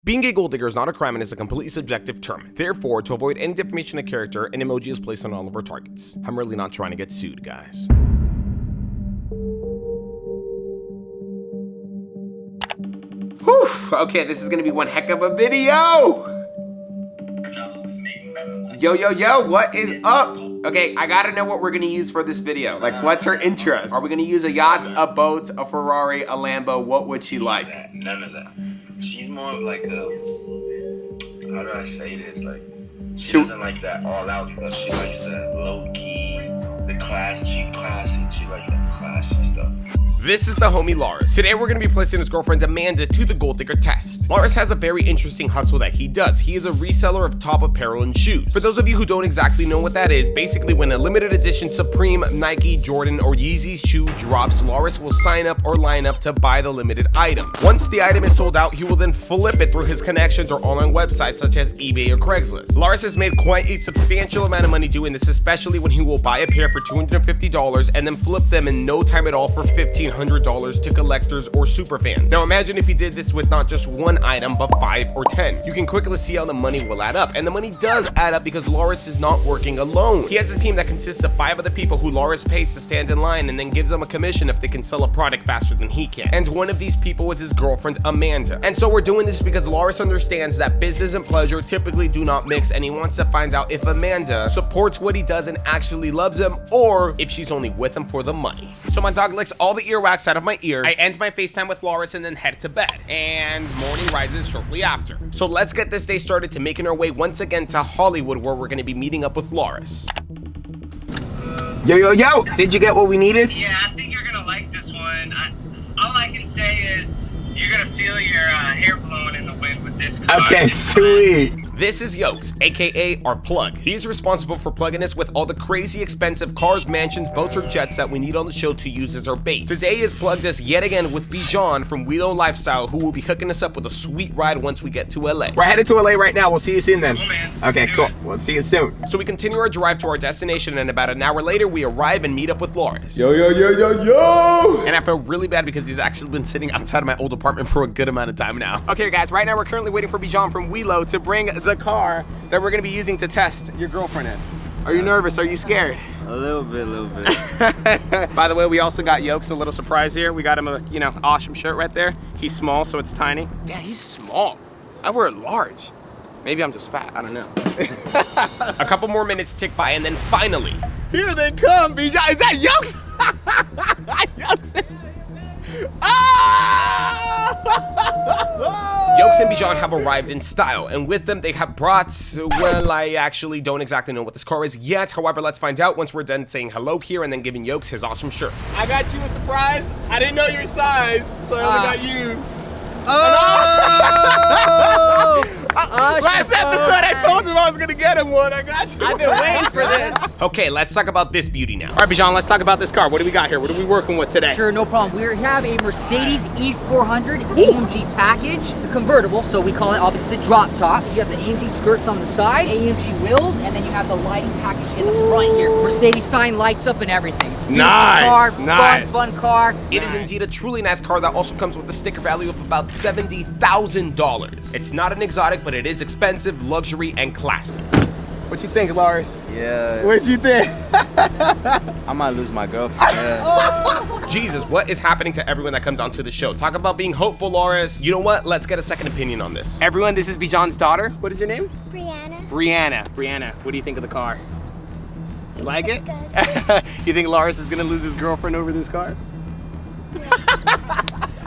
Being a gold digger is not a crime and is a completely subjective term. Therefore, to avoid any defamation of character, an emoji is placed on all of our targets. I'm really not trying to get sued, guys. Whew, okay, this is gonna be one heck of a video! Yo, what is up? Okay, I gotta know what we're gonna use for this video. Like, what's her interest? Are we gonna use a yacht, a boat, a Ferrari, a Lambo? What would she like? None of that. She's more of like a, how do I say this? Like, she doesn't like that all out stuff. She likes the low key, the classy. She likes that classy stuff. This is the homie Lars. Today we're going to be placing his girlfriend Amanda to the gold digger test. Lars has a very interesting hustle that he does. He is a reseller of top apparel and shoes. For those of you who don't exactly know what that is, basically when a limited edition Supreme, Nike, Jordan, or Yeezy shoe drops, Lars will sign up or line up to buy the limited item. Once the item is sold out, he will then flip it through his connections or online websites such as eBay or Craigslist. Lars has made quite a substantial amount of money doing this, especially when he will buy a pair for $250 and then flip them in no time at all for $1,500 to collectors or superfans. Now imagine if he did this with not just one item, but 5 or 10. You can quickly see how the money will add up, and the money does add up because Lars is not working alone. He has a team that consists of 5 other people who Lars pays to stand in line and then gives them a commission if they can sell a product faster than he can. And one of these people is his girlfriend, Amanda. And so we're doing this because Lars understands that business and pleasure typically do not mix, and he wants to find out if Amanda supports what he does and actually loves him, or if she's only with him for the money. So my dog licks all the earwax out of my ear. I end my FaceTime with Lars and then head to bed. And morning rises shortly after. So let's get this day started to making our way once again to Hollywood, where we're gonna be meeting up with Lars. Yo! Did you get what we needed? Yeah, I think you're gonna like this one. All I can say is you're gonna feel your hair blowing in the wind with this car. Okay, sweet. This is Yokes, aka our plug. He's responsible for plugging us with all the crazy expensive cars, mansions, boats, or jets that we need on the show to use as our bait. Today has plugged us yet again with Bijan from Whelo Lifestyle, who will be hooking us up with a sweet ride once we get to LA. We're headed to LA right now. We'll see you soon then. Cool, man. Okay, cool. We'll see you soon. So we continue our drive to our destination, and about an hour later, we arrive and meet up with Lars. Yo! And I feel really bad because he's actually been sitting outside of my old apartment for a good amount of time now. Okay, guys, right now we're currently waiting for Bijan from Whelo to bring the car that we're gonna be using to test your girlfriend in. Are you nervous? Are you scared? A little bit. By the way, we also got Yokes a little surprise here. We got him a, awesome shirt right there. He's small, so it's tiny. Yeah, he's small. I wear it large. Maybe I'm just fat, I don't know. A couple more minutes tick by, and then finally, here they come, Bijan. Is that Yokes? Yokes is... Yokes and Bijan have arrived in style, and with them they have brought, well, I actually don't exactly know what this car is yet. However, let's find out once we're done saying hello here and then giving Yokes his awesome shirt. I got you a surprise. I didn't know your size, so I only got you. Last episode I told him I was gonna get him one. I got you. I've been waiting for this. Okay, let's talk about this beauty now. All right, Bijan, let's talk about this car. What do we got here? What are we working with today? Sure, no problem. We have a Mercedes E400 AMG package. It's the convertible, so we call it obviously the drop top. You have the AMG skirts on the side, AMG wheels, and then you have the lighting package in the front here. Mercedes sign lights up and everything. It's a beautiful car, fun car. It is indeed a truly nice car that also comes with a sticker value of about $70,000. It's not an exotic, but it is expensive, luxury, and classy. What you think, Lars? Yeah. What you think? I might lose my girlfriend. Jesus, what is happening to everyone that comes onto the show? Talk about being hopeful, Lars. You know what? Let's get a second opinion on this. Everyone, this is Bijan's daughter. What is your name? Brianna, what do you think of the car? You like it? You think Lars is gonna lose his girlfriend over this car?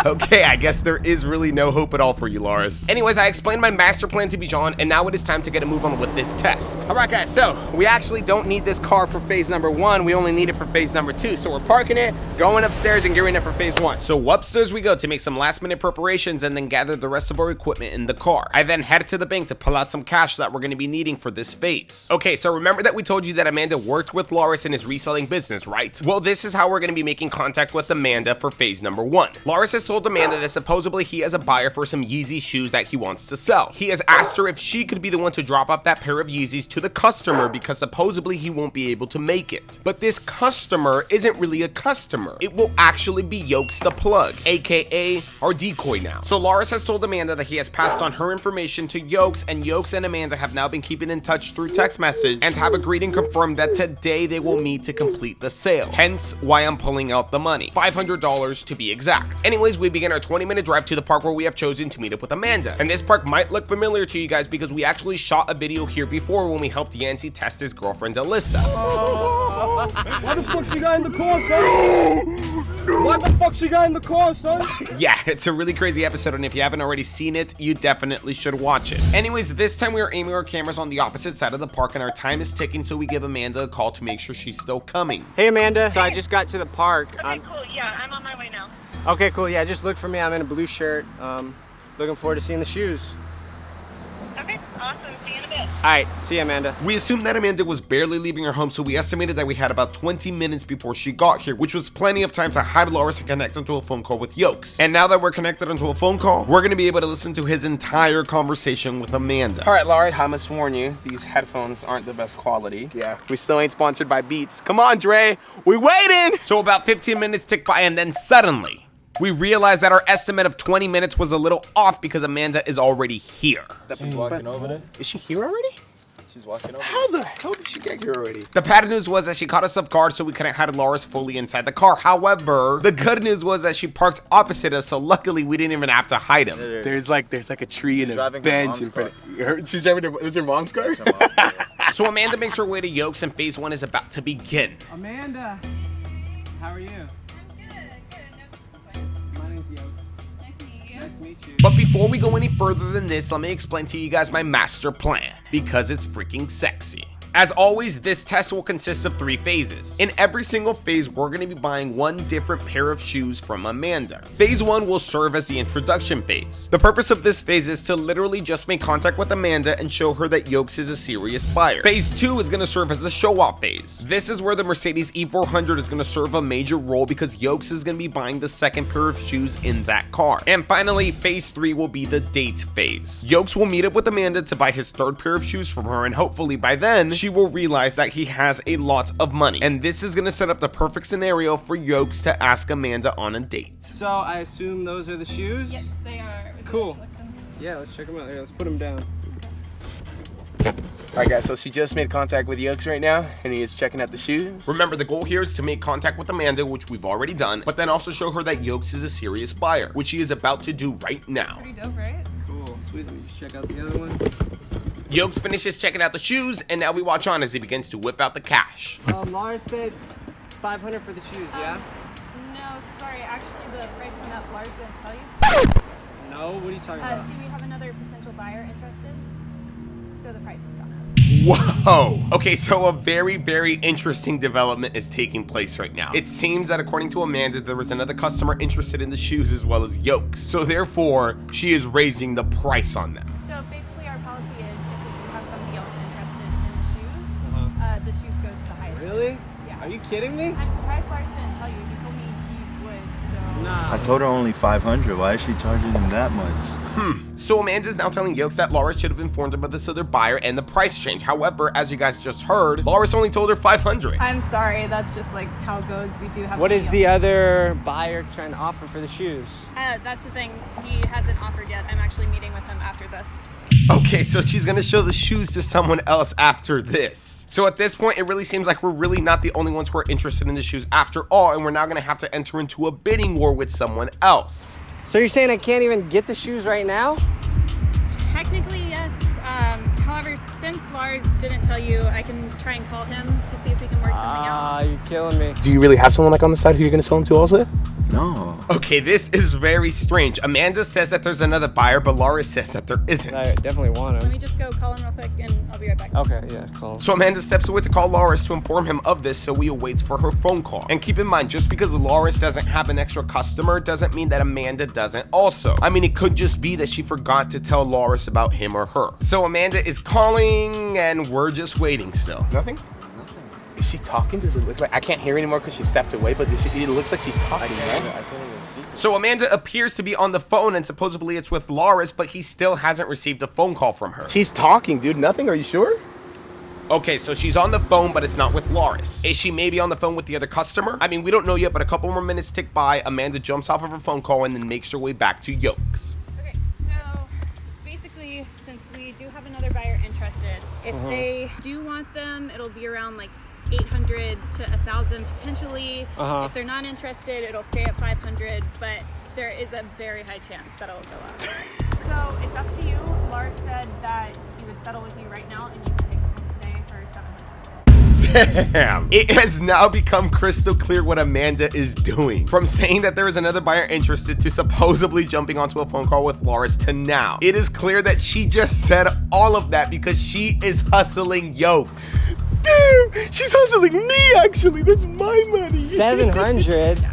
Okay, I guess there is really no hope at all for you, Lars. Anyways, I explained my master plan to Bijan, and now it is time to get a move on with this test. All right, guys, so we actually don't need this car for phase number 1. We only need it for phase number 2. So we're parking it, going upstairs, and gearing it for phase 1. So upstairs we go to make some last-minute preparations and then gather the rest of our equipment in the car. I then head to the bank to pull out some cash that we're going to be needing for this phase. Okay, so remember that we told you that Amanda worked with Lars in his reselling business, right? Well, this is how we're going to be making contact with Amanda for phase number 1. Lars has told Amanda that supposedly he has a buyer for some Yeezy shoes that he wants to sell. He has asked her if she could be the one to drop off that pair of Yeezys to the customer because supposedly he won't be able to make it. But this customer isn't really a customer. It will actually be Yokes the Plug, aka our decoy now. So Lars has told Amanda that he has passed on her information to Yokes, and Yokes and Amanda have now been keeping in touch through text message and have agreed and confirmed that today they will meet to complete the sale. Hence why I'm pulling out the money. $500 to be exact. Anyways, we begin our 20-minute drive to the park where we have chosen to meet up with Amanda. And this park might look familiar to you guys because we actually shot a video here before when we helped Yancey test his girlfriend Alyssa. Why the fuck she got in the car, son? What the fuck she got in the car, son? Yeah, it's a really crazy episode, and if you haven't already seen it, you definitely should watch it. Anyways, this time we are aiming our cameras on the opposite side of the park, and our time is ticking, so we give Amanda a call to make sure she's still coming. Hey, Amanda. So I just got to the park. Okay, cool. Yeah, I'm on my way now. Okay, cool. Yeah, just look for me. I'm in a blue shirt. Looking forward to seeing the shoes. Okay, awesome. See you in a bit. All right, see you, Amanda. We assumed that Amanda was barely leaving her home, so we estimated that we had about 20 minutes before she got here, which was plenty of time to hide Lars and connect onto a phone call with Yokes. And now that we're connected onto a phone call, we're gonna be able to listen to his entire conversation with Amanda. All right, Lars, I must warn you, these headphones aren't the best quality. Yeah, we still ain't sponsored by Beats. Come on, Dre, we waiting! So about 15 minutes tick by, and then suddenly, we realized that our estimate of 20 minutes was a little off because Amanda is already here. She's walking over there. Is she here already? She's walking over How the hell did she get here already? The bad news was that she caught us off guard, so we couldn't hide Lars fully inside the car. However, the good news was that she parked opposite us, so luckily we didn't even have to hide him. There's like a tree and a driving her bench mom's in front of her. She's driving her, is her mom's car? So Amanda makes her way to Yokes, and phase 1 is about to begin. Amanda, how are you? But before we go any further than this, let me explain to you guys my master plan, because it's freaking sexy. As always, this test will consist of 3 phases. In every single phase, we're going to be buying one different pair of shoes from Amanda. Phase 1 will serve as the introduction phase. The purpose of this phase is to literally just make contact with Amanda and show her that Yokes is a serious buyer. Phase 2 is going to serve as the show-off phase. This is where the Mercedes E400 is going to serve a major role because Yokes is going to be buying the second pair of shoes in that car. And finally, phase 3 will be the date phase. Yokes will meet up with Amanda to buy his third pair of shoes from her, and hopefully by then, she will realize that he has a lot of money. And this is going to set up the perfect scenario for Yokes to ask Amanda on a date. So I assume those are the shoes? Yes, they are. Would you Cool. like to look them? Yeah, let's check them out. Here, let's put them down. All right, guys, so she just made contact with Yokes right now, and he is checking out the shoes. Remember, the goal here is to make contact with Amanda, which we've already done, but then also show her that Yokes is a serious buyer, which he is about to do right now. Pretty dope, right? Cool. Sweet. Let me just check out the other one. Yokes finishes checking out the shoes, and now we watch on as he begins to whip out the cash. Lars said 500 for the shoes, yeah? No, sorry. Actually, the price went up. Lars didn't tell you. No, what are you talking about? See, we have another potential buyer interested, so the price has gone up. Whoa! Okay, so a very, very interesting development is taking place right now. It seems that according to Amanda, there was another customer interested in the shoes as well as Yokes. So therefore, she is raising the price on them. So basically, our policy is if we do have somebody else interested in the shoes go to the highest. Really? Yeah. Are you kidding me? I'm surprised Lars didn't tell you. He told me he would, so. Nah. I told her only 500. Why is she charging him that much? So Amanda's now telling Yokes that Laura should have informed him of this other buyer and the price change. However, as you guys just heard, Laura's only told her 500. I'm sorry, that's just like how it goes. We do have. What is somebody the else. other buyer trying to offer for the shoes? That's the thing. He hasn't offered yet. I'm actually meeting with him after this. Okay, so she's gonna show the shoes to someone else after this. So at this point, it really seems like we're really not the only ones who are interested in the shoes after all, and we're now gonna have to enter into a bidding war with someone else. So you're saying I can't even get the shoes right now? Technically, yes. However, since Lars didn't tell you, I can try and call him to see if we can work something out. You're killing me. Do you really have someone like on the side who you're gonna sell them to also? No. Okay, this is very strange. Amanda says that there's another buyer, but Laura says that there isn't. I definitely want Let them. me just go call him real quick, and I'll be right back. Okay, yeah, call. So Amanda steps away to call Loris to inform him of this, so he awaits for her phone call. And keep in mind, just because Loris doesn't have an extra customer doesn't mean that Amanda doesn't also. I mean, it could just be that she forgot to tell Loris about him or her. So Amanda is calling, and we're just waiting still. Nothing? Is she talking? Does it look like I can't hear anymore because she stepped away? But it looks like she's talking, right? I can't even see. So Amanda appears to be on the phone and supposedly it's with Loris, but he still hasn't received a phone call from her. She's talking, dude. Nothing, are you sure? Okay, so she's on the phone, but it's not with Loris. Is she maybe on the phone with the other customer? I mean, we don't know yet, but a couple more minutes tick by. Amanda jumps off of her phone call and then makes her way back to Yolks. Okay, so basically, since we do have another buyer interested, if they do want them, it'll be around like 800 to 1,000 potentially. If they're not interested, it'll stay at 500, but there is a very high chance that it'll go up. So it's up to you. Lars said that he would settle with you right now and you can take them home today for 700. Damn. It has now become crystal clear what Amanda is doing. From saying that there is another buyer interested to supposedly jumping onto a phone call with Loris to now. It is clear that she just said all of that because she is hustling Yolks. Damn, she's hustling me, actually. That's my money. 700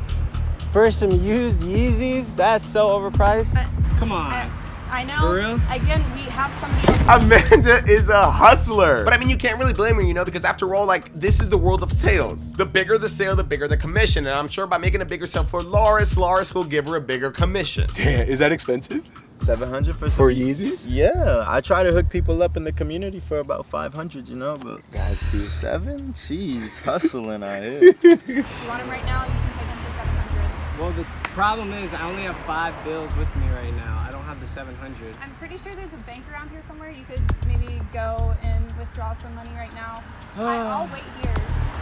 for some used Yeezys? That's so overpriced. Come on. I know. For real? Again, we have somebody else. Amanda is a hustler. But I mean, you can't really blame her, you know, because after all, like, this is the world of sales. The bigger the sale, the bigger the commission. And I'm sure by making a bigger sale for Loris will give her a bigger commission. Damn, is that expensive? 700 for Yeezys? Yeah, I try to hook people up in the community for about 500, you know, but guys, 7? She's hustling out here. If you want them right now, you can take them for 700. Well, the problem is I only have 5 bills with me right now. I don't have the 700. I'm pretty sure there's a bank around here somewhere. You could maybe go and withdraw some money right now. I'll wait here.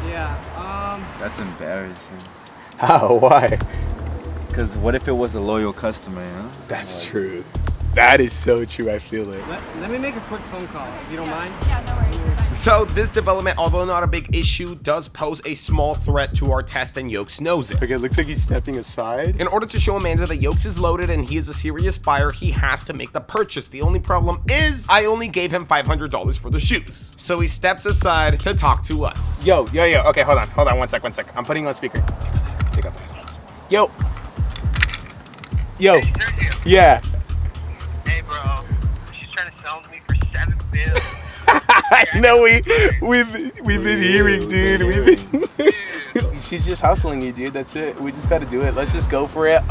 Yeah, That's embarrassing. How? Why? Because what if it was a loyal customer, huh? That's true. That is so true, I feel it. let me make a quick phone call, if you don't mind. Yeah, no worries. You're fine. So this development, although not a big issue, does pose a small threat to our test, and Yolks knows it. Okay, it looks like he's stepping aside. In order to show Amanda that Yolks is loaded and he is a serious buyer, he has to make the purchase. The only problem is I only gave him $500 for the shoes. So he steps aside to talk to us. Yo. Okay, hold on, one sec. I'm putting you on speaker. Take up the headphones. Yo. Hey, Sergio. Yeah. Hey, bro. She's trying to sell to me for 7 bills. I know we've been hearing, dude. She's just hustling you, dude. That's it. We just got to do it. Let's just go for it.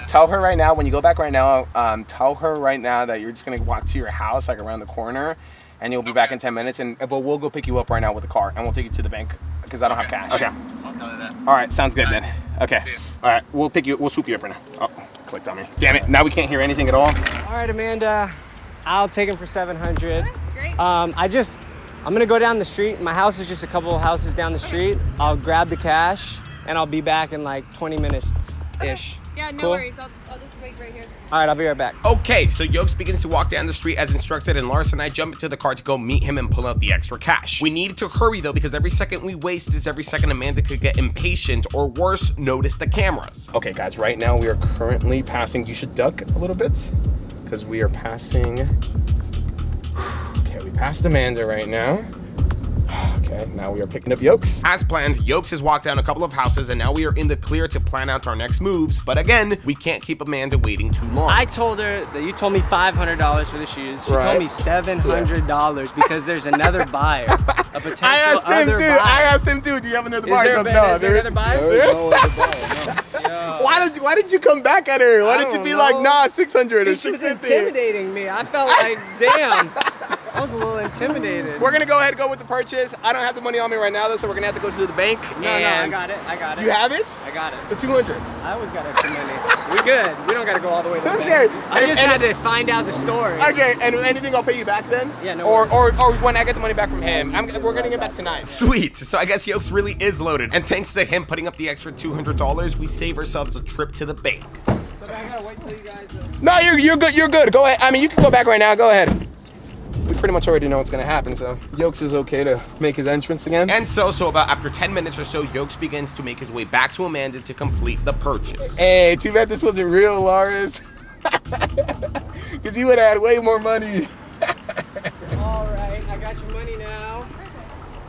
Tell her right now when you go back right now. Tell her right now that you're just gonna walk to your house, like around the corner, and you'll be back in 10 minutes. But we'll go pick you up right now with the car, and we'll take you to the bank because I don't have cash. Okay. I'll tell her that. All right. Sounds good then. Okay. All right. We'll swoop you up right now. Oh, clicked on me. Damn it. Now we can't hear anything at all. All right, Amanda, I'll take him for 700. Great. I'm gonna go down the street. My house is just a couple of houses down the street. I'll grab the cash and I'll be back in like 20 minutes-ish. Yeah, no Cool? worries. I'll just wait right here. All right, I'll be right back. Okay, so Yolks begins to walk down the street as instructed, and Lars and I jump into the car to go meet him and pull out the extra cash. We need to hurry though, because every second we waste is every second Amanda could get impatient, or worse, notice the cameras. Okay, guys, right now we are currently passing. You should duck a little bit because we are passing. Okay, we passed Amanda right now. Okay, now we are picking up Yolks. As planned, Yolks has walked down a couple of houses, and now we are in the clear to plan out our next moves. But again, we can't keep Amanda waiting too long. I told her that you told me $500 for the shoes. She Right. told me $700 because there's another buyer, a potential I asked him other too. buyer. I asked him too. Do you have another Is buyer? there, He goes, is there another buyer? There is no other buyer, no. Yo. Why did you come back at her? Why I didn't you don't be know. like, nah, 600 or She was 650? intimidating me. I felt like, damn, I was a little intimidated. We're gonna go ahead and go with the purchase. I don't have the money on me right now though, so we're gonna have to go to the bank. No, I got it. You have it? I got it. The 200. I always got extra money. We good. We don't got to go all the way to the Okay. bank. I just had to find out the story. Okay, and anything I'll pay you back then? Yeah, no Or worries. when I get the money back from him. We're gonna get back tonight. Sweet, so I guess Yolks really is loaded, and thanks to him putting up the extra $200, we save ourselves a trip to the bank. So I gotta wait till you guys. No, you're good. You're good. Go ahead. I mean, you can go back right now. Go ahead. We pretty much already know what's gonna happen, so Yolks is okay to make his entrance again. And so about after 10 minutes or so, Yolks begins to make his way back to Amanda to complete the purchase. Hey, too bad this wasn't real, Lars. Because you would have had way more money. All right, I got your money now.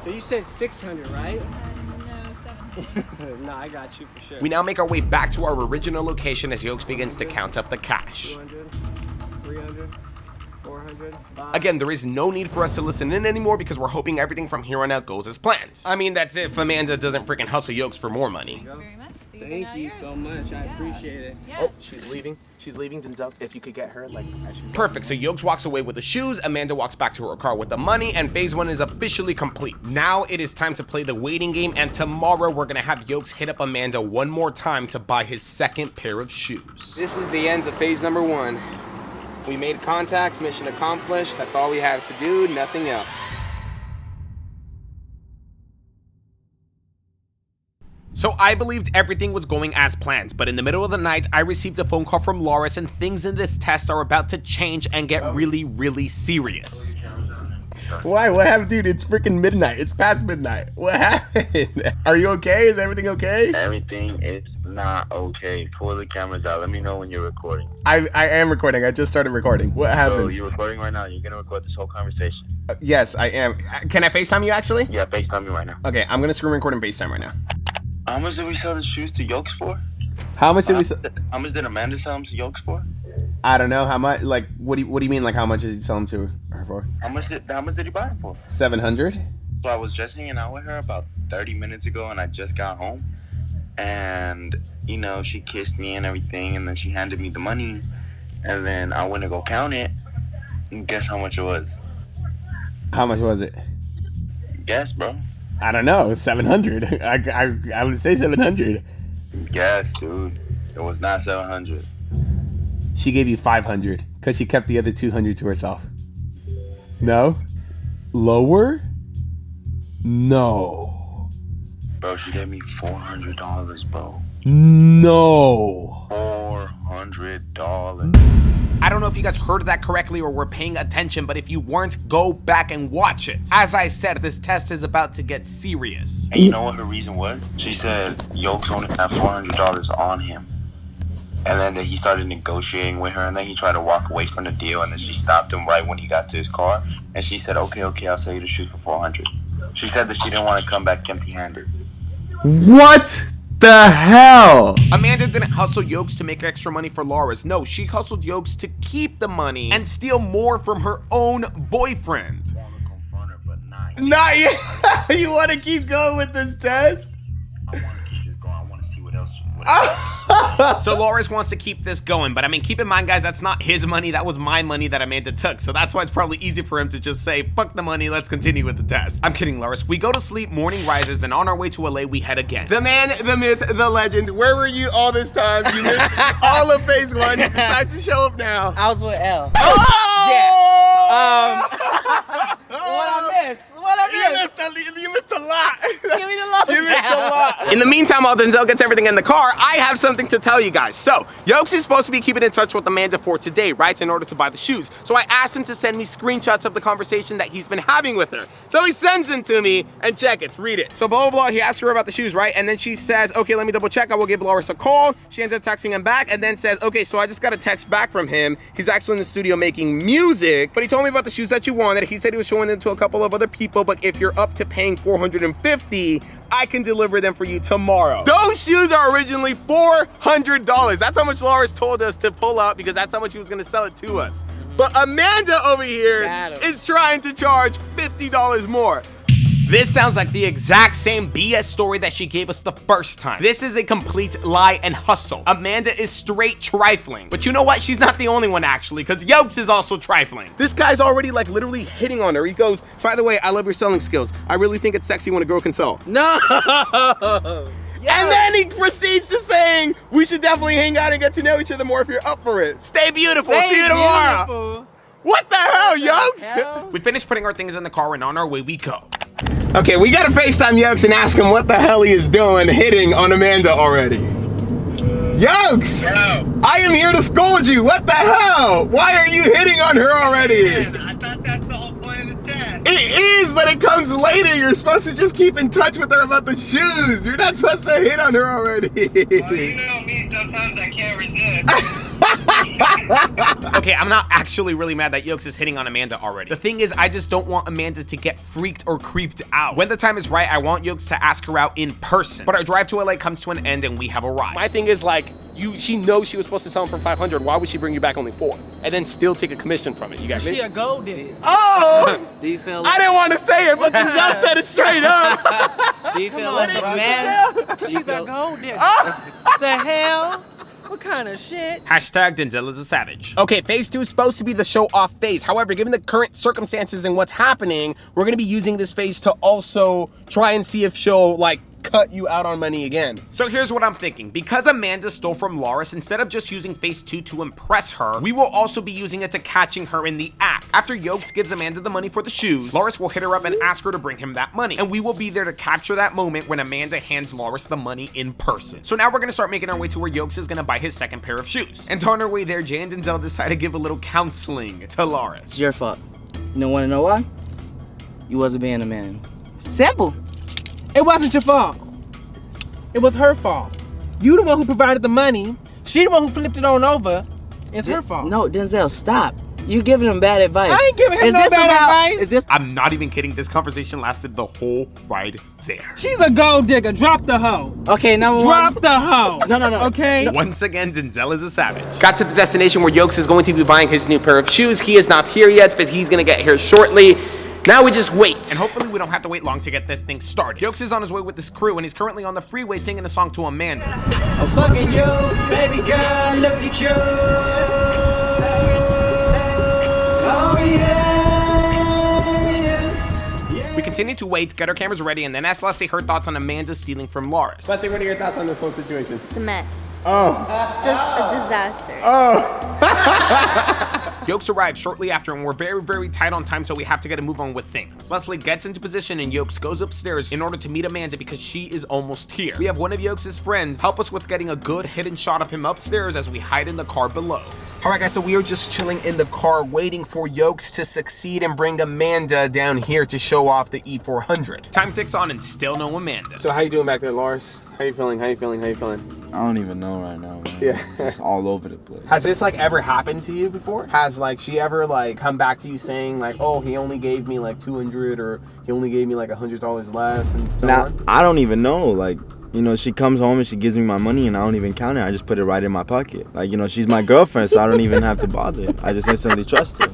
So you said 600, right? No, 700. No, I got you for sure. We now make our way back to our original location as Yolks begins to count up the cash. 200, 300, 400, 500. Again, there is no need for us to listen in anymore because we're hoping everything from here on out goes as planned. I mean, that's if Amanda doesn't freaking hustle Yolks for more money. Very much. The Thank you so much. I appreciate it. Oh, she's leaving. She's leaving. Denzel, if you could get her, like, as she's Perfect, so Yokes walks away with the shoes, Amanda walks back to her car with the money, and phase 1 is officially complete. Now it is time to play the waiting game, and tomorrow we're gonna have Yokes hit up Amanda one more time to buy his second pair of shoes. This is the end of phase number 1. We made contacts, mission accomplished. That's all we have to do, nothing else. So I believed everything was going as planned, but in the middle of the night, I received a phone call from Loris, and things in this test are about to change and get really, really serious. Why? What happened, dude? It's freaking midnight. It's past midnight. What happened? Are you okay? Is everything okay? Everything is not okay. Pull the cameras out. Let me know when you're recording. I am recording. I just started recording. What happened? So you're recording right now? You're gonna record this whole conversation? Yes, I am. Can I FaceTime you, actually? Yeah, FaceTime me right now. Okay, I'm gonna screen record and FaceTime right now. How much did we sell the shoes to Yokes for? How much did we sell? How much did Amanda sell them to Yokes for? I don't know. How much? Like, what do you mean? Like, how much did you sell them to her for? How much did he buy them for? 700. So I was just hanging out with her about 30 minutes ago, and I just got home. And, you know, she kissed me and everything, and then she handed me the money. And then I went to go count it, and guess how much it was? How much was it? Guess, bro. I don't know. 700. I would say 700. Guess, dude. It was not 700. She gave you 500 because she kept the other 200 to herself. No? Lower? No. Bro, she gave me $400, bro. No. $400. I don't know if you guys heard that correctly or were paying attention, but if you weren't, go back and watch it. As I said, this test is about to get serious. And you know what her reason was? She said Yokes only had $400 on him. And then he started negotiating with her, and then he tried to walk away from the deal, and then she stopped him right when he got to his car. And she said, okay, I'll sell you the shoes for 400. She said that she didn't want to come back empty-handed. What the hell? Amanda didn't hustle Yokes to make extra money for Loris. No, she hustled Yokes to keep the money and steal more from her own boyfriend. Not yet. You want to keep going with this test? I want to keep this going. I want to see what else. So Loris wants to keep this going, but I mean, keep in mind, guys, that's not his money. That was my money that Amanda took. So that's why it's probably easy for him to just say, fuck the money, let's continue with the test. I'm kidding, Loris. We go to sleep, morning rises, and on our way to LA, we head again. The man, the myth, the legend. Where were you all this time? You missed all of phase 1. You decide to show up now. I was with L. Oh! Yeah. What I miss? You missed a lot. Give me the love. You missed a lot. In the meantime, while Denzel gets everything in the car, I have something to tell you guys. So, Yokes is supposed to be keeping in touch with Amanda for today, right, in order to buy the shoes. So I asked him to send me screenshots of the conversation that he's been having with her. So he sends them to me, and check it, read it. So blah, blah, blah, he asks her about the shoes, right? And then she says, okay, let me double check. I will give Loris a call. She ends up texting him back and then says, okay, so I just got a text back from him. He's actually in the studio making music, but he told me about the shoes that you wanted. He said he was showing them to a couple of other people, but if you're up to paying $450, I can deliver them for you tomorrow. Those shoes are originally $400. That's how much Loris told us to pull out because that's how much he was gonna sell it to us. But Amanda over here is trying to charge $50 more. This sounds like the exact same BS story that she gave us the first time. This is a complete lie and hustle. Amanda is straight trifling. But you know what? She's not the only one actually, because Yokes is also trifling. This guy's already like literally hitting on her. He goes, by the way, I love your selling skills. I really think it's sexy when a girl can sell. No. And then he proceeds to saying, we should definitely hang out and get to know each other more if you're up for it. Stay beautiful. See you tomorrow. Beautiful. What the hell, Yokes? We finished putting our things in the car and on our way we go. Okay, we gotta FaceTime Yokes and ask him what the hell he is doing hitting on Amanda already. Yokes! Hello. I am here to scold you. What the hell? Why are you hitting on her already? I thought that's the whole point of the test. It is, but it comes later. You're supposed to just keep in touch with her about the shoes. You're not supposed to hit on her already. Well, you know me, sometimes I can't resist. Okay, I'm not actually really mad that Yokes is hitting on Amanda already. The thing is, I just don't want Amanda to get freaked or creeped out. When the time is right, I want Yokes to ask her out in person. But our drive to LA comes to an end and we have arrived. My thing is like, she knows she was supposed to sell them for 500. Why would she bring you back only 4 and then still take a commission from it? You got me? She a gold digger. Oh! Do you feel? I didn't want to say it, but Denzel said it straight up. Do you feel less of a man? She's a gold digger. The hell? What kind of shit? Hashtag Denzel is a savage. Okay, phase 2 is supposed to be the show off phase. However, given the current circumstances and what's happening, we're gonna be using this phase to also try and see if she'll like cut you out on money again. So here's what I'm thinking. Because Amanda stole from Loris, instead of just using phase 2 to impress her, we will also be using it to catching her in the act. After Yokes gives Amanda the money for the shoes, Loris will hit her up and ask her to bring him that money. And we will be there to capture that moment when Amanda hands Loris the money in person. So now we're gonna start making our way to where Yokes is gonna buy his second pair of shoes. And on our way there, Jay and Denzel decide to give a little counseling to Loris. It's your fault. You don't wanna know why? You wasn't being a man. Simple. It wasn't your fault. It was her fault. You the one who provided the money. She the one who flipped it on over. It's her fault. No, Denzel, stop. You giving him bad advice. I ain't giving him no bad advice. I'm not even kidding. This conversation lasted the whole ride there. She's a gold digger. Drop the hoe. Okay, number one. Drop the hoe. No. Okay? Once again, Denzel is a savage. Got to the destination where Yokes is going to be buying his new pair of shoes. He is not here yet, but he's gonna get here shortly. Now we just wait. And hopefully we don't have to wait long to get this thing started. Yokes is on his way with his crew and he's currently on the freeway singing a song to Amanda. I'm fucking you, baby girl, look at you. Oh yeah. We continue to wait, get our cameras ready, and then ask Leslie her thoughts on Amanda stealing from Loris. Leslie, what are your thoughts on this whole situation? It's a mess. Oh. Just a disaster. Oh. Yokes arrives shortly after and we're very tight on time, so we have to get a move on with things. Leslie gets into position and Yokes goes upstairs in order to meet Amanda because she is almost here. We have one of Yokes' friends help us with getting a good hidden shot of him upstairs as we hide in the car below. Alright guys, so we are just chilling in the car waiting for Yokes to succeed and bring Amanda down here to show off the E400. Time ticks on and still no Amanda. So how you doing back there, Loris? How you feeling? How you feeling? How you feeling? I don't even know right now, man. Yeah. It's all over the place. Has this like ever happened to you before? Has like she ever like come back to you saying like, oh, he only gave me like 200 or he only gave me like $100 less and so on? I don't even know. Like, you know, she comes home and she gives me my money and I don't even count it. I just put it right in my pocket. Like, you know, she's my girlfriend, so I don't even have to bother. I just instantly trust her.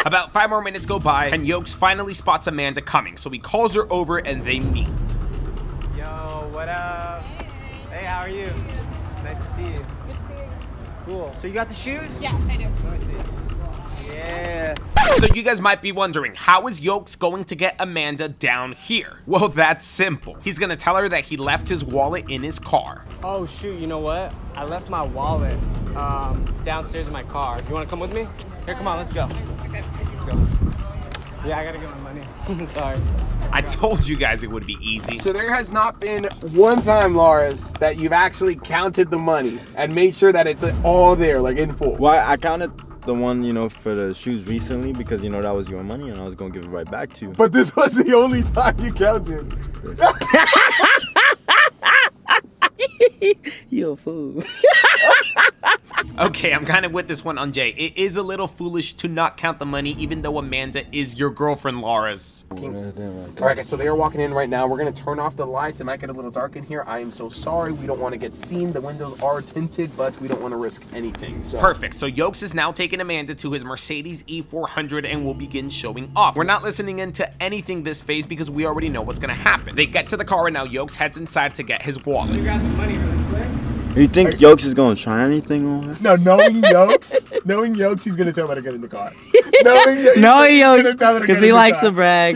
About 5 more minutes go by and Yokes finally spots Amanda coming, so he calls her over and they meet. Yo, what up? Hey, how are you? Nice to see you. Good to see you. Cool. So you got the shoes? Yeah, I do. Let me see. Yeah. So you guys might be wondering, how is Yokes going to get Amanda down here? Well, that's simple. He's gonna tell her that he left his wallet in his car. Oh shoot, you know what? I left my wallet downstairs in my car. You wanna come with me? Here, come on, let's go. Okay. Let's go. Yeah, I gotta get my money. Sorry. I told you guys it would be easy. So there has not been one time, Loris, that you've actually counted the money and made sure that it's all there, like in full. Well, I counted the one, you know, for the shoes recently because, you know, that was your money and I was going to give it right back to you. But this was the only time you counted. You a fool. Okay, I'm kind of with this one on Jay. It is a little foolish to not count the money even though Amanda is your girlfriend, Loris. Alright guys, so they are walking in right now. We're going to turn off the lights. It might get a little dark in here. I am so sorry. We don't want to get seen. The windows are tinted, but we don't want to risk anything. So. Perfect. So Yokes is now taking Amanda to his Mercedes E400 and will begin showing off. We're not listening into anything this phase because we already know what's going to happen. They get to the car and now Yokes heads inside to get his wallet. Let me grab the money really quick. You think Yokes is going to try anything on her? No, knowing Yokes, he's going to tell her to get in the car. Knowing Yokes, because he likes to brag.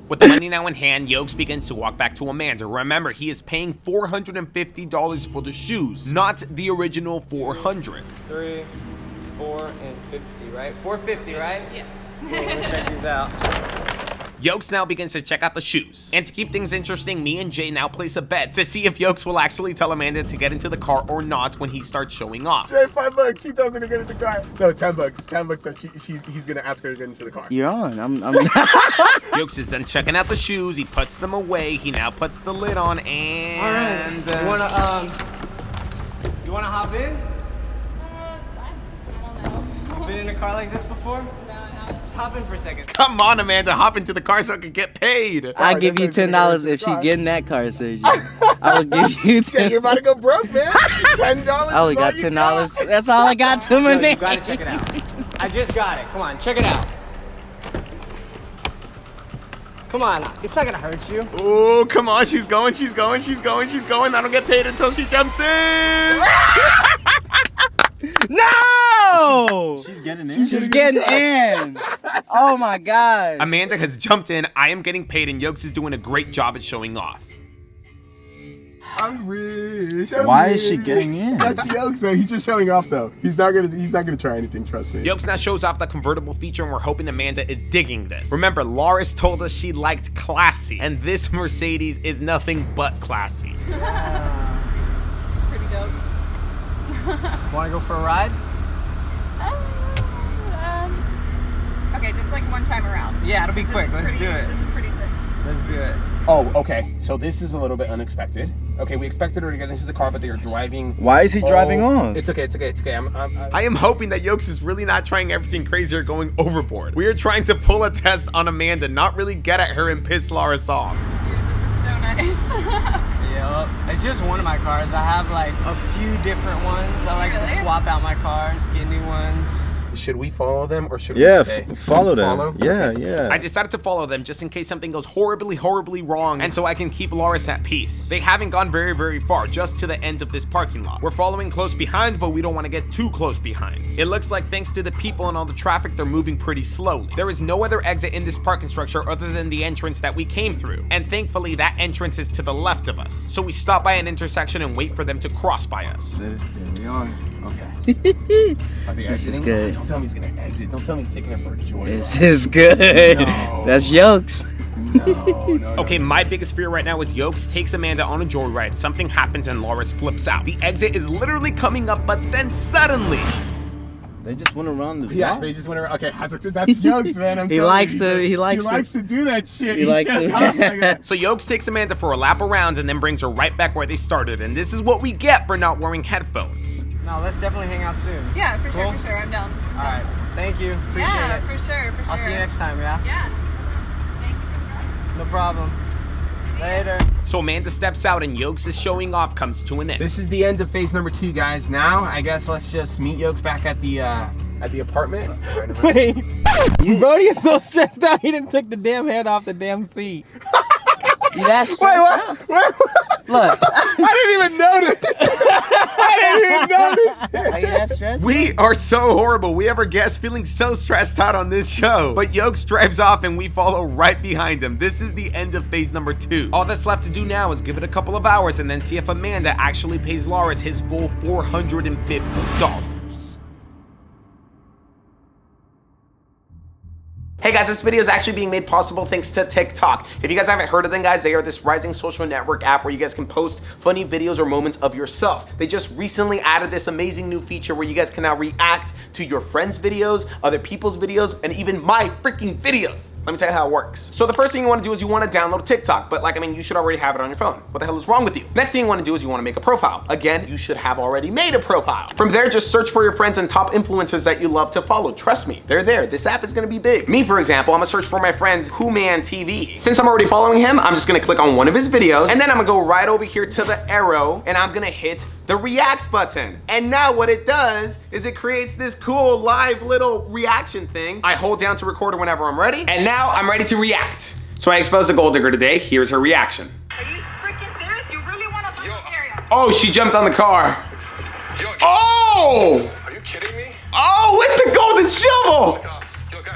With the money now in hand, Yokes begins to walk back to Amanda. Remember, he is paying $450 for the shoes, not the original $400. 3, 4, and 50, right? 450, right? Yes. Cool, let's check these out. Yokes now begins to check out the shoes. And to keep things interesting, me and Jay now place a bet to see if Yokes will actually tell Amanda to get into the car or not when he starts showing off. Jay, $5. He tells her to get into the car. No, $10. $10 that he's going to ask her to get into the car. You're on. I'm Yokes is done checking out the shoes. He puts them away. He now puts the lid on and... You wanna hop in? I don't know. You been in a car like this before? No. Just hop in for a second. Come on, Amanda, hop into the car so I can get paid. I'll give you $10 if she get in that car, Savion. I will give you $10. You're about to go broke, man. $10. I only got $10. That's all I got to my name. You gotta check it out. I just got it. Come on, check it out. Come on, it's not gonna hurt you. Oh, come on, she's going, she's going, she's going, she's going. I don't get paid until she jumps in. No! She's getting in. She's getting in. Oh my God. Amanda has jumped in. I am getting paid, and Yokes is doing a great job at showing off. I'm rich. Why is she getting in? That's Yokes, man. He's just showing off, though. He's not gonna try anything. Trust me. Yokes now shows off the convertible feature, and we're hoping Amanda is digging this. Remember, Loris told us she liked classy, and this Mercedes is nothing but classy. Pretty dope. Wanna go for a ride? Okay, just like one time around. Yeah, it'll be quick. Let's do it. This is pretty sick. Let's do it. Oh, okay. So this is a little bit unexpected. Okay, we expected her to get into the car, but they are driving. Why is he driving on? It's okay. It's okay. It's okay. I am hoping that Yokes is really not trying everything crazy or going overboard. We are trying to pull a test on Amanda, not really get at her and piss Loris off. Dude, this is so nice. Yep. It's just one of my cars. I have like a few different ones. I like to swap out my cars, get new ones. Should we follow them or should we stay? Follow them. Follow? Yeah, Okay. yeah. I decided to follow them just in case something goes horribly, horribly wrong, and so I can keep Loris at peace. They haven't gone very, very far, just to the end of this parking lot. We're following close behind, but we don't want to get too close behind. It looks like thanks to the people and all the traffic, they're moving pretty slowly. There is no other exit in this parking structure other than the entrance that we came through, and thankfully that entrance is to the left of us. So we stop by an intersection and wait for them to cross by us. There we are. Okay. Are they This is exiting? good. Don't tell me he's gonna exit. Don't tell me he's taking it for a joyride. This is good. No. That's Yokes. No. Okay, my biggest fear right now is Yokes takes Amanda on a joyride, something happens and Loris flips out. The exit is literally coming up, but then suddenly... They just went around the Yeah, block. they just went around. Okay, that's Yokes, man. He likes to do that shit. He likes to. So Yokes takes Amanda for a lap around and then brings her right back where they started, and this is what we get for not wearing headphones. No, let's definitely hang out soon. Yeah, for Cool? sure. I'm down. All right. Thank you. Appreciate Yeah, it. for sure. I'll see you next time, yeah? Yeah. No problem. Later. So Amanda steps out and Yokes is showing off comes to an end. This is the end of phase number 2, guys. Now, I guess let's just meet Yokes back at the apartment. Wait, Brody is so stressed out he didn't take the damn head off the damn seat. You that stressed out? Look. I didn't even notice. Are you that stressed? We are so horrible. We have our guests feeling so stressed out on this show. But Yokes drives off and we follow right behind him. This is the end of phase number 2. All that's left to do now is give it a couple of hours and then see if Amanda actually pays Loris his full $450. Hey guys, this video is actually being made possible thanks to TikTok. If you guys haven't heard of them, guys, they are this rising social network app where you guys can post funny videos or moments of yourself. They just recently added this amazing new feature where you guys can now react to your friends' videos, other people's videos, and even my freaking videos. Let me tell you how it works. So the first thing you want to do is you want to download TikTok, but you should already have it on your phone. What the hell is wrong with you? Next thing you want to do is you want to make a profile. Again, you should have already made a profile. From there, just search for your friends and top influencers that you love to follow. Trust me, they're there. This app is going to be big. Me, for example, I'm gonna search for my friend Hooman TV. Since I'm already following him, I'm just gonna click on one of his videos, and then I'm gonna go right over here to the arrow, and I'm gonna hit the reacts button. And now what it does is it creates this cool live little reaction thing. I hold down to record whenever I'm ready, and now I'm ready to react. So I exposed a gold digger today. Here's her reaction. Are you freaking serious? You really want to punch area? Oh, she jumped on the car. Oh! Are you kidding me? Oh, with the golden shovel!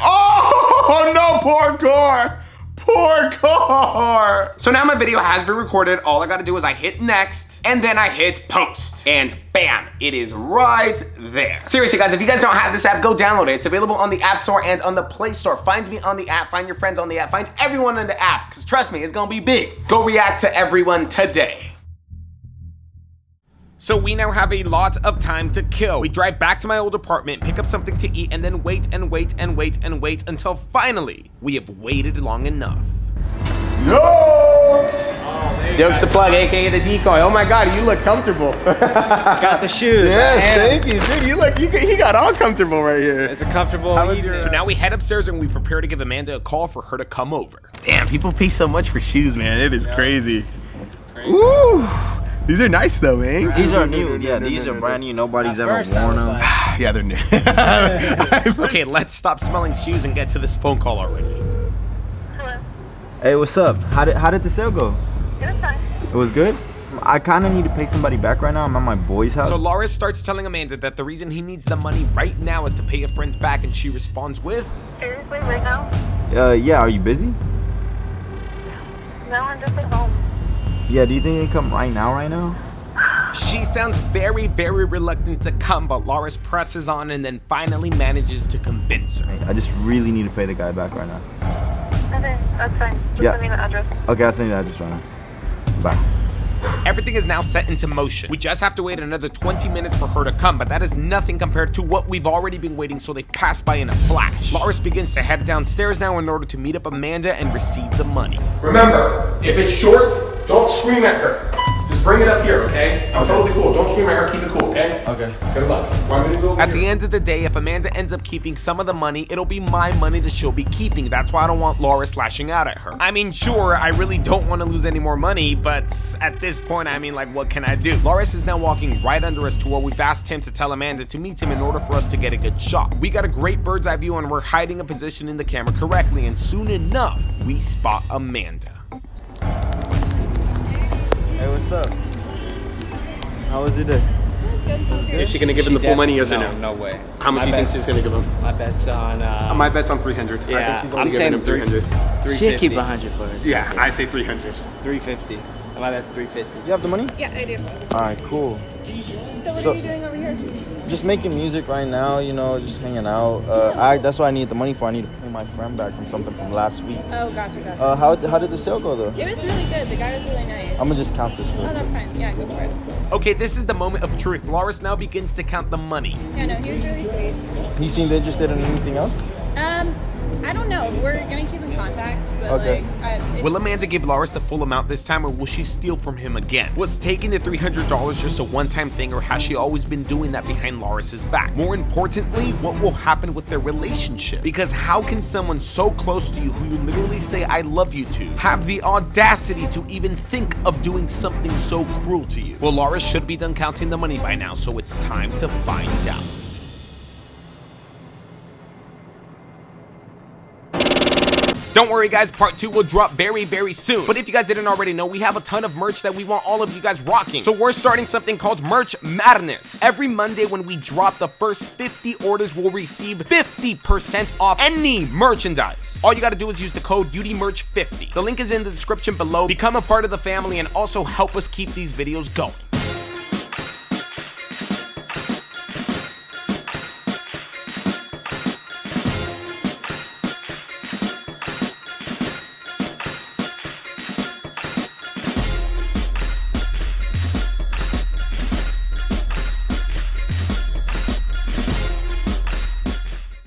Oh no, poor car! Poor car! So now my video has been recorded. All I gotta do is I hit next, and then I hit post. And bam, it is right there. Seriously guys, if you guys don't have this app, go download it. It's available on the App Store and on the Play Store. Find me on the app, find your friends on the app, find everyone in the app, because trust me, it's gonna be big. Go react to everyone today. So we now have a lot of time to kill. We drive back to my old apartment, pick up something to eat, and then wait and wait and wait and wait until finally we have waited long enough. No! folks. Jokes the plug, aka the decoy. Oh my god, you look comfortable. Got the shoes. Yes, thank you, dude. You look, he got all comfortable right here. It's a comfortable evening. So now we head upstairs and we prepare to give Amanda a call for her to come over. Damn, people pay so much for shoes, man. It is crazy. Ooh, these are nice though, man. These are new. Yeah, these are brand new. Nobody's ever worn them. Yeah, they're new. Okay, let's stop smelling shoes and get to this phone call already. Hello. Hey, what's up? How did the sale go? It was fine. It was good. I kind of need to pay somebody back right now. I'm at my boy's house. So Laura starts telling Amanda that the reason he needs the money right now is to pay a friend's back, and she responds with, Seriously, right now? Yeah. Are you busy? No, I'm just at home. Yeah. Do you think you can come right now? She sounds very, very reluctant to come, but Loris presses on and then finally manages to convince her. Hey, I just really need to pay the guy back right now. Okay, that's fine. Just send me the address. Okay, I'll send you the address right now. Bye. Everything is now set into motion. We just have to wait another 20 minutes for her to come, but that is nothing compared to what we've already been waiting, so they pass by in a flash. Loris begins to head downstairs now in order to meet up Amanda and receive the money. Remember, if it's short, don't scream at her. Just bring it up here, okay? I'm totally cool. Don't scream at her. Keep it cool, okay? Okay. Good luck. Want me to go over At here? the end of the day, if Amanda ends up keeping some of the money, it'll be my money that she'll be keeping. That's why I don't want Loris lashing out at her. I mean, sure, I really don't want to lose any more money, but at this point, I mean, like, what can I do? Loris is now walking right under us to where we've asked him to tell Amanda to meet him in order for us to get a good shot. We got a great bird's eye view and we're hiding a position in the camera correctly, and soon enough, we spot Amanda. Hey, what's up? How was your day? Is she gonna give him the full money, yes or no? No way. How much do you think she's gonna give him? My bet's on. My bet's on 300. I Yeah, think she's only I'm giving him saying 300. 350. She'll keep 100 for us. Yeah, I say 300. 350. My bet's 350. You have the money? Yeah, I do. All right, cool. So what are you doing over here? Just making music right now, you know, just hanging out. That's what I need the money for. I need to pay my friend back from something from last week. Oh, gotcha. How did the sale go though? It was really good. The guy was really nice. I'm gonna just count this. Oh, that's fine. Yeah, go for it. Okay, this is the moment of truth. Loris now begins to count the money. Yeah, no, he was really sweet. He seemed interested in anything else? I don't know. We're gonna keep in contact, but Okay. Will Amanda give Loris the full amount this time, or will she steal from him again? Was taking the $300 just a one-time thing, or has she always been doing that behind Loris's back? More importantly, what will happen with their relationship? Because how can someone so close to you, who you literally say I love you to, have the audacity to even think of doing something so cruel to you? Well, Loris should be done counting the money by now, so it's time to find out. Don't worry guys, part 2 will drop very, very soon. But if you guys didn't already know, we have a ton of merch that we want all of you guys rocking. So we're starting something called Merch Madness. Every Monday when we drop the first 50 orders, we'll receive 50% off any merchandise. All you gotta do is use the code UDMERCH50. The link is in the description below. Become a part of the family and also help us keep these videos going.